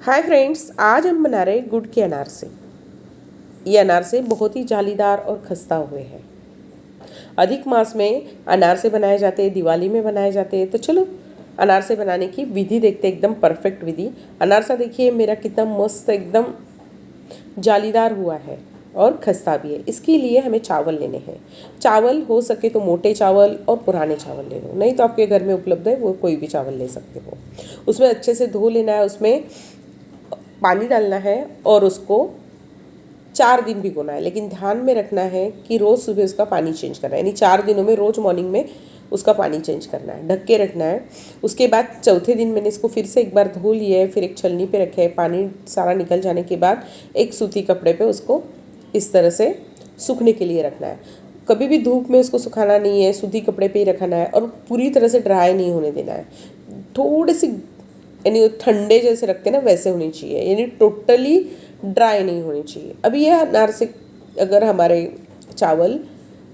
Hi friends, आज हम बना रहे हैं गुड़ के अनारसे। ये अनारसे बहुत ही जालीदार और खस्ता हुए हैं। अधिक मास में अनारसे बनाए जाते हैं, दिवाली में बनाए जाते हैं। तो चलो अनारसे बनाने की विधि देखते हैं, एकदम परफेक्ट विधि। अनारसा देखिए मेरा कितना मस्त एकदम जालीदार हुआ है और खस्ता भी है। इसके लिए हमें चावल लेने हैं। चावल हो सके तो मोटे चावल और पुराने चावल ले लो, नहीं तो आपके घर में उपलब्ध है वो कोई भी चावल ले सकते हो। उसमें अच्छे से धो लेना है, उसमें पानी डालना है और उसको 4 दिन भिगोना है। लेकिन ध्यान में रखना है कि रोज़ सुबह उसका पानी चेंज करना है, यानी 4 दिनों में रोज़ मॉर्निंग में उसका पानी चेंज करना है, ढक के रखना है। उसके बाद चौथे दिन मैंने इसको फिर से एक बार धो लिया है, फिर एक छलनी पे रखे है। पानी सारा निकल जाने के बाद एक सूती कपड़े पे उसको इस तरह से सूखने के लिए रखना है। कभी भी धूप में उसको सुखाना नहीं है, सूती कपड़े पे ही रखना है और पूरी तरह से ड्राई नहीं होने देना है। थोड़ी सी यानी ठंडे जैसे रखते हैं ना वैसे होनी चाहिए, यानी टोटली ड्राई नहीं होनी चाहिए। अभी ये अनारसे अगर हमारे चावल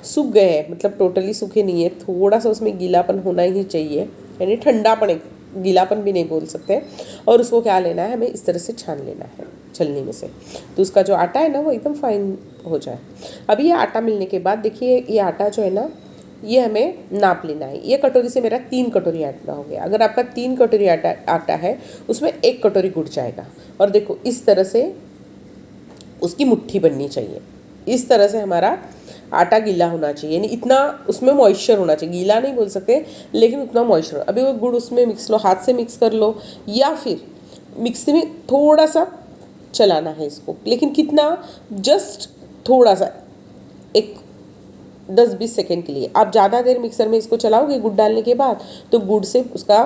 सूख गए हैं, मतलब टोटली सूखे नहीं है, थोड़ा सा उसमें गीलापन होना ही चाहिए, यानी ठंडापन, गीलापन भी नहीं बोल सकते। और उसको क्या लेना है, हमें इस तरह से छान लेना है छलनी में से, तो उसका जो आटा है ना वो एकदम फाइन हो जाए। अभी ये आटा मिलने के बाद देखिए, ये आटा जो है ना ये हमें नाप लेना है। ये कटोरी से मेरा 3 कटोरी आटा हो गया। अगर आपका 3 कटोरी आटा है उसमें 1 कटोरी गुड़ जाएगा। और देखो इस तरह से उसकी मुट्ठी बननी चाहिए। इस तरह से हमारा आटा गीला होना चाहिए, यानी इतना उसमें मॉइस्चर होना चाहिए। गीला नहीं बोल सकते लेकिन उतना मॉइस्चर। अभी वो गुड़ उसमें मिक्स लो, हाथ से मिक्स कर लो या फिर मिक्सी में थोड़ा सा चलाना है इसको, लेकिन कितना, जस्ट थोड़ा सा, एक 10-20 सेकेंड के लिए। आप ज़्यादा देर मिक्सर में इसको चलाओगे गुड़ डालने के बाद तो गुड़ से उसका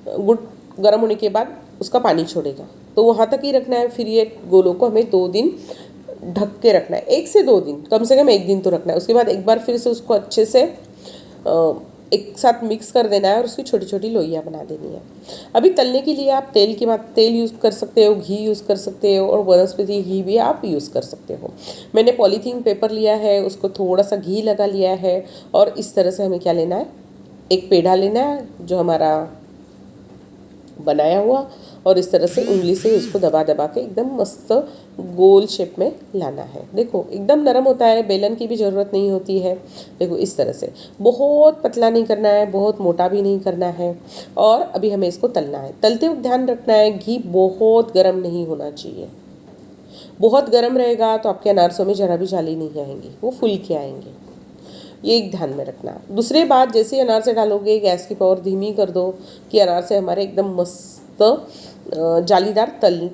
गुड़ गर्म होने के बाद उसका पानी छोड़ेगा, तो वहाँ तक ही रखना है। फिर ये गोलों को हमें 2 दिन ढक के रखना है, 1 से 2 दिन, कम से कम 1 दिन तो रखना है। उसके बाद एक बार फिर से उसको अच्छे से एक साथ मिक्स कर देना है और उसकी छोटी छोटी लोइयाँ बना देनी है। अभी तलने के लिए आप तेल यूज़ कर सकते हो, घी यूज़ कर सकते हो और वनस्पति घी भी आप यूज़ कर सकते हो। मैंने पॉलीथीन पेपर लिया है, उसको थोड़ा सा घी लगा लिया है और इस तरह से हमें क्या लेना है, एक पेड़ा लेना है जो हमारा बनाया हुआ, और इस तरह से उंगली से उसको दबा दबा के एकदम मस्त गोल शेप में लाना है। देखो एकदम नरम होता है, बेलन की भी ज़रूरत नहीं होती है। देखो इस तरह से, बहुत पतला नहीं करना है, बहुत मोटा भी नहीं करना है। और अभी हमें इसको तलना है। तलते वक्त ध्यान रखना है घी बहुत गर्म नहीं होना चाहिए। बहुत गर्म रहेगा तो आपके अनारसों में ज़रा भी जाली नहीं आएंगी, वो फूल के आएंगे। ये एक ध्यान में रखना। दूसरी बात, जैसे ही अनारसे डालोगे गैस की पावर धीमी कर दो कि अनारसे हमारे एकदम मस्त जालीदार तलने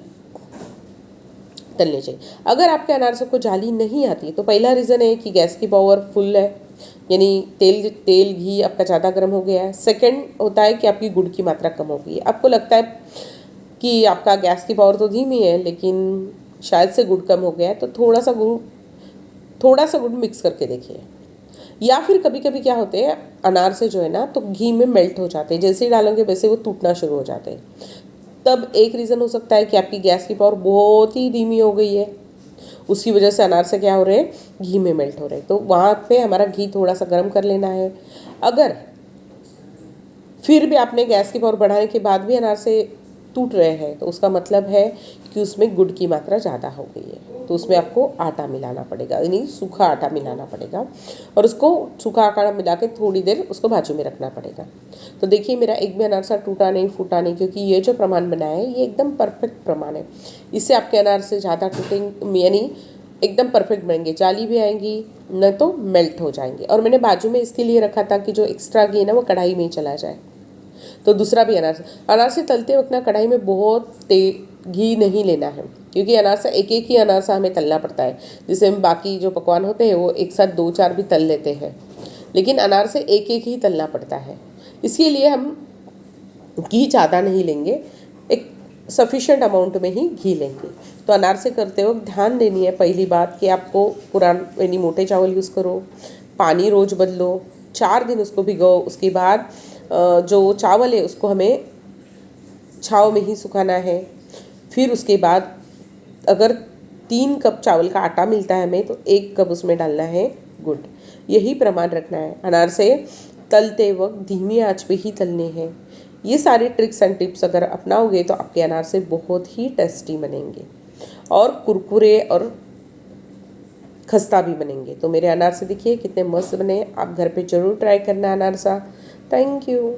चाहिए। अगर आपके अनारसों को जाली नहीं आती तो पहला रीज़न है कि गैस की पावर फुल है, यानी तेल घी आपका ज़्यादा गर्म हो गया है। सेकंड होता है कि आपकी गुड़ की मात्रा कम हो गई है। आपको लगता है कि आपका गैस की पावर तो धीमी है लेकिन शायद से गुड़ कम हो गया है, तो थोड़ा सा गुड़ मिक्स करके देखिए। या फिर कभी कभी क्या होते हैं, अनारसे जो है ना तो घी में मेल्ट हो जाते हैं, जैसे ही डालोगे वैसे वो टूटना शुरू हो जाते हैं। तब एक रीज़न हो सकता है कि आपकी गैस की पावर बहुत ही धीमी हो गई है, उसकी वजह से अनारसे क्या हो रहे हैं, घी में मेल्ट हो रहे हैं। तो वहाँ पे हमारा घी थोड़ा सा गर्म कर लेना है। अगर फिर भी आपने गैस की पावर बढ़ाने के बाद भी अनारसे टूट रहे हैं तो उसका मतलब है कि उसमें गुड़ की मात्रा ज़्यादा हो गई है, तो उसमें आपको आटा मिलाना पड़ेगा, यानी सूखा आटा मिलाना पड़ेगा। और उसको सूखा आटा मिला के थोड़ी देर उसको बाजू में रखना पड़ेगा। तो देखिए मेरा एक भी अनारसा टूटा नहीं, फूटा नहीं, क्योंकि ये जो प्रमाण बनाया है ये एकदम परफेक्ट प्रमाण है। इससे आपके अनारसे ज़्यादा टूटेंगे, यानी एकदम परफेक्ट बनेंगे, जाली भी आएंगी, न तो मेल्ट हो जाएंगे। और मैंने बाजू में इसके लिए रखा था कि जो एक्स्ट्रा घी ना वो कढ़ाई में ही चला जाए। तो दूसरा भी अनारसे तलते वक्त ना कढ़ाई में बहुत घी नहीं लेना है, क्योंकि अनारसा एक एक ही अनारसा हमें तलना पड़ता है। जैसे हम बाकी जो पकवान होते हैं वो एक साथ 2-4 भी तल लेते हैं, लेकिन अनारसे एक एक ही तलना पड़ता है। इसके लिए हम घी ज़्यादा नहीं लेंगे, एक सफिशेंट अमाउंट में ही घी लेंगे। तो अनारसे करते वक्त ध्यान देनी है पहली बात कि आपको यानी मोटे चावल यूज़ करो, पानी रोज़ बदलो, 4 दिन उसको भिगो। उसके बाद जो चावल है उसको हमें छाँव में ही सुखाना है। फिर उसके बाद अगर 3 कप चावल का आटा मिलता है हमें तो 1 कप उसमें डालना है गुड़। यही प्रमाण रखना है। अनारसे तलते वक्त धीमी आंच पे ही तलने हैं। ये सारी ट्रिक्स एंड टिप्स अगर अपनाओगे तो आपके अनारसे बहुत ही टेस्टी बनेंगे और कुरकुरे और खस्ता भी बनेंगे। तो मेरे अनारसे देखिए कितने मस्त बने। आप घर पे ज़रूर ट्राई करना अनारसा। Thank you.